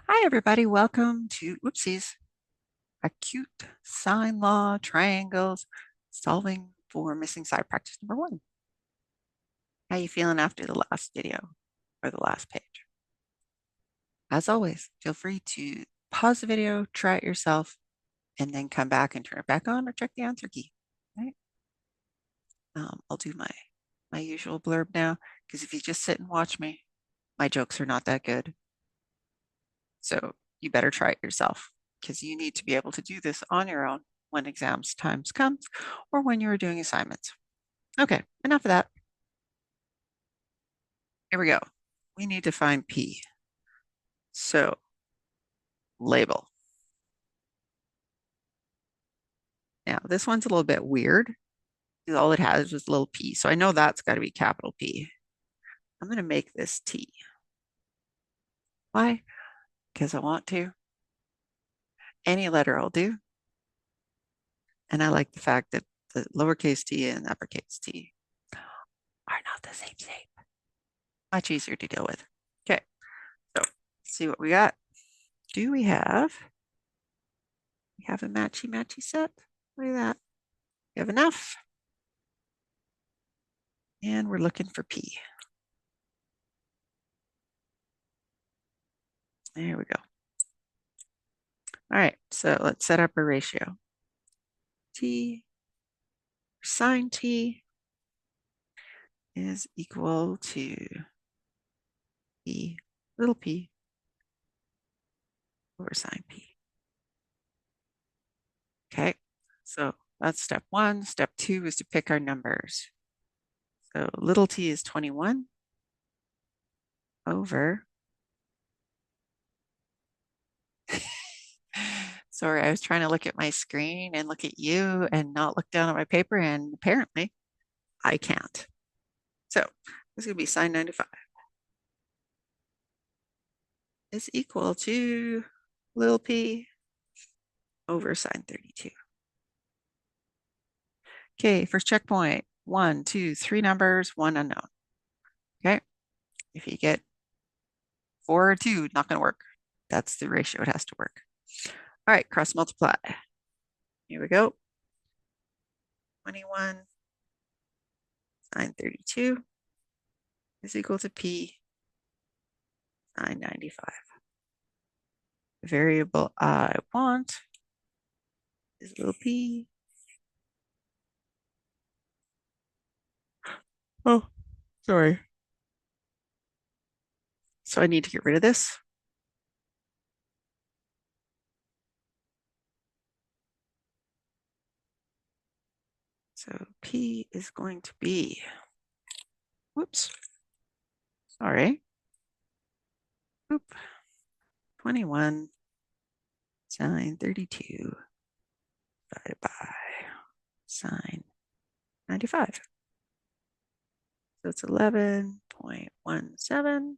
Hi, everybody. Welcome to, whoopsies, acute sine law triangles, solving for missing side practice number 1. How you feeling after the last video or the last page? As always, feel free to pause the video, try it yourself, and then come back and turn it back on or check the answer key. Right? I'll do my usual blurb now, because if you just sit and watch me, my jokes are not that good. So you better try it yourself, because you need to be able to do this on your own when exams times comes or when you're doing assignments. Okay, enough of that. Here we go. We need to find P. So label. Now this one's a little bit weird because all it has is a little P. So I know that's got to be capital P. I'm going to make this T. Why? Because I want to. Any letter will do. And I like the fact that the lowercase t and uppercase t are not the same shape. Much easier to deal with. Okay, so let's see what we got. Do we have a matchy set? Look at that. We have enough. And we're looking for P. There we go. All right, so let's set up a ratio. T sine t is equal to P, little p, over sine p. Okay, so that's step 1. Step 2 is to pick our numbers. So little t is 21 over. Sorry, I was trying to look at my screen and look at you and not look down at my paper, and apparently I can't. So this is going to be sine 95 is equal to little p over sine 32. Okay, first checkpoint. 1, 2, 3 numbers, 1 unknown. Okay, if you get 4 or 2, not going to work. That's the ratio it has to work. All right, cross multiply. Here we go. 21 sine 32 is equal to p sine 95. The variable I want is little p. Oh, sorry. So I need to get rid of this. So p is going to be, whoops, sorry. Oop, 21 sine 32 divided by sine 95. So it's 11.17.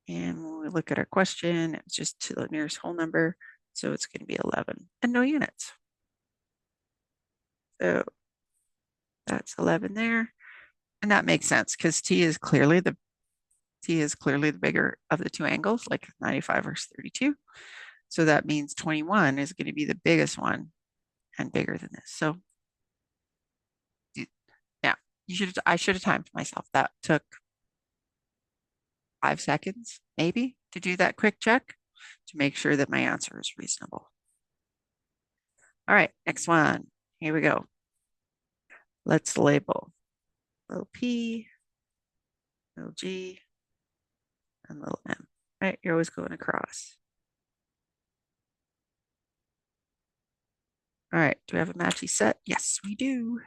And when we look at our question, it's just to the nearest whole number. So it's going to be 11 and no units. So that's 11 there. And that makes sense because t is clearly the bigger of the two angles, like 95 versus 32. So that means 21 is going to be the biggest one and bigger than this. So yeah, I should have timed myself. That took 5 seconds, maybe, to do that quick check to make sure that my answer is reasonable. All right, next one. Here we go. Let's label little p, little g, and little m. All right, you're always going across. All right, do we have a matchy set? Yes, we do.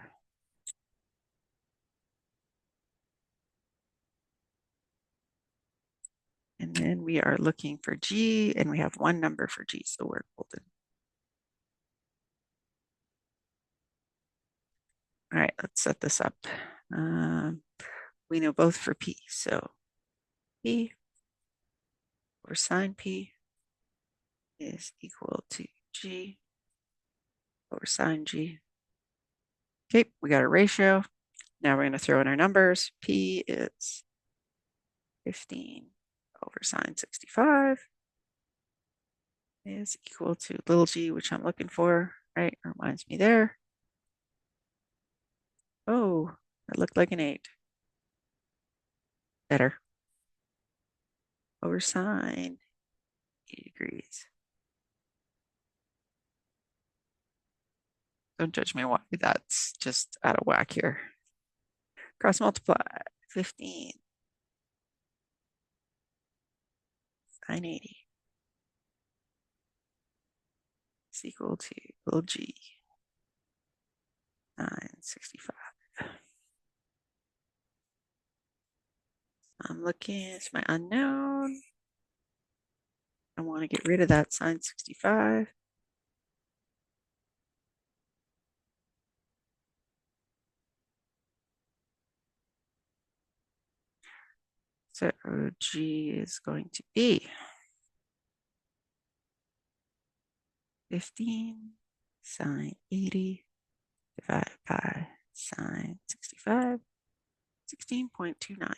And then we are looking for G, and we have one number for G, so we're golden. All right, let's set this up. We know both for P, so P or sine P is equal to G over sine G. Okay, we got a ratio. Now we're going to throw in our numbers. P is 15 over sine 65. is equal to little g, which I'm looking for, right? Reminds me there. Oh, it looked like an 8. Better. Over sine 80 degrees. Don't judge me why that's just out of whack here. Cross multiply 15 sine 80 is equal to little g 965. I'm looking, it's my unknown. I want to get rid of that sine 65. So g is going to be 15 sine 80 divided by sine 65, 16.29.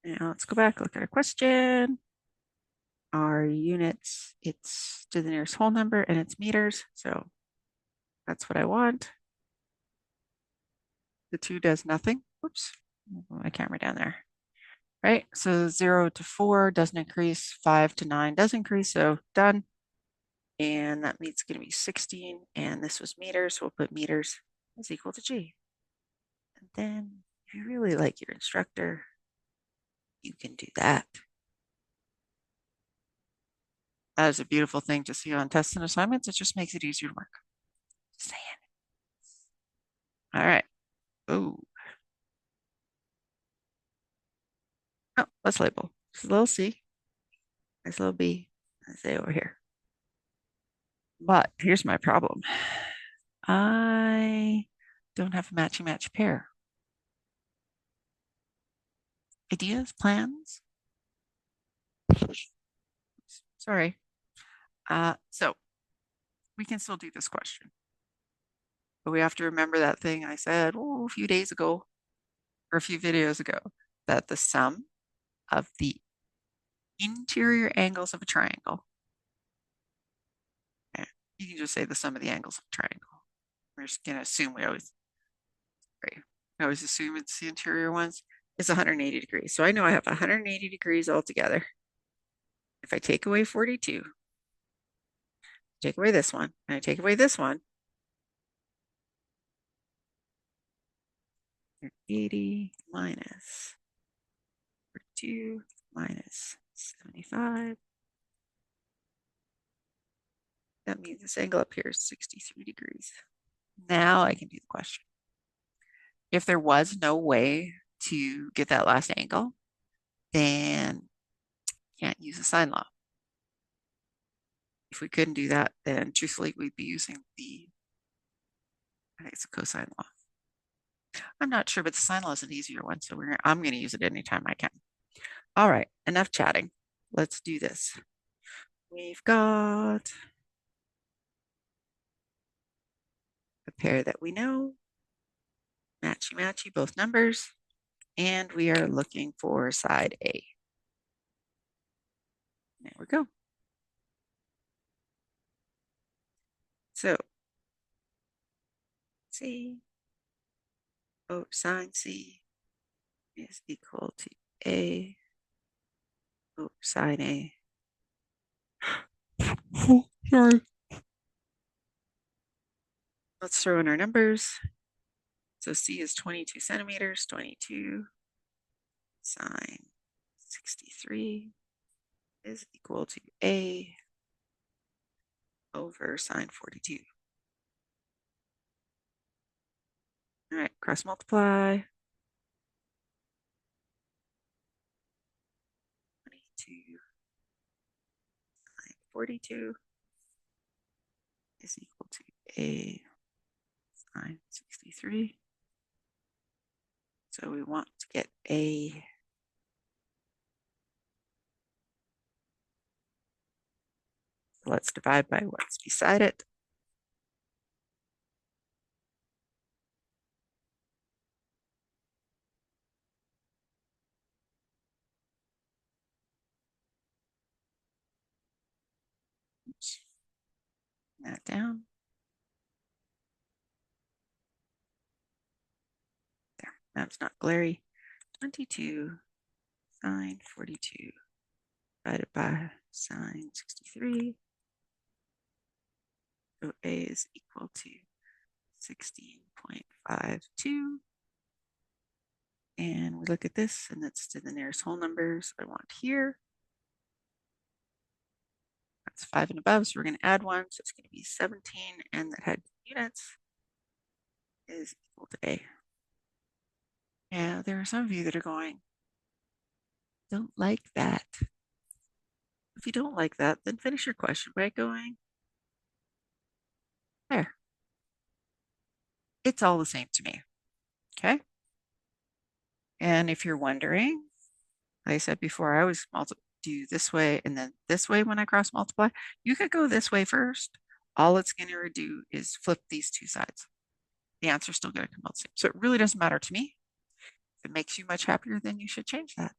Now let's go back, look at our question. Our units, it's to the nearest whole number and it's meters. So that's what I want. The 2 does nothing. Oops, my camera down there. Right, so 0 to 4 doesn't increase, 5 to 9 does increase, so done. And that means it's going to be 16, and this was meters, so we'll put meters is equal to g. And then if you really like your instructor, you can do that. That is a beautiful thing to see on tests and assignments. It just makes it easier to work. Just saying. All right. Oh, let's label. This is little c, this little b, and say over here. But here's my problem. I don't have a matchy-match pair. Ideas, plans? Sorry. So we can still do this question. But we have to remember that thing I said a few days ago or a few videos ago, that the sum of the interior angles of a triangle, you can just say the sum of the angles of a triangle. We're just going to assume we always assume it's the interior ones, is 180 degrees. So I know I have 180 degrees altogether. If I take away 42, take away this one, and I take away this one, 80 minus 42 minus 75. That means this angle up here is 63 degrees. Now I can do the question. If there was no way to get that last angle, then can't use the sine law. If we couldn't do that, then truthfully, we'd be using I think it's a cosine law. I'm not sure, but the sine law is an easier one, so I'm going to use it anytime I can. All right, enough chatting. Let's do this. We've got a pair that we know, matchy-matchy, both numbers, and we are looking for side A. There we go. So C over sine C is equal to A over sine A. Sorry. Let's throw in our numbers. So C is 22 centimeters, 22 sine 63 is equal to A over sine 42. All right, cross multiply. 22 sine 42 is equal to A sine 63. So we want to get A. Let's divide by what's beside it. that down. There, that's not glary. 22 sine 42 divided by sine 63. So A is equal to 16.52. And we look at this, and that's to the nearest whole numbers I want here. That's 5 and above, so we're going to add 1. So it's going to be 17, and that had units is equal to A. Yeah, there are some of you that are going, don't like that. If you don't like that, then finish your question by going, there. It's all the same to me, okay? And if you're wondering, like I said before, I always do this way and then this way when I cross multiply. You could go this way first. All it's going to do is flip these two sides. The answer is still going to come out the same. So it really doesn't matter to me. If it makes you much happier, then you should change that.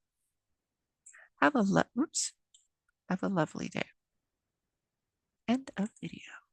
Have a lovely day. End of video.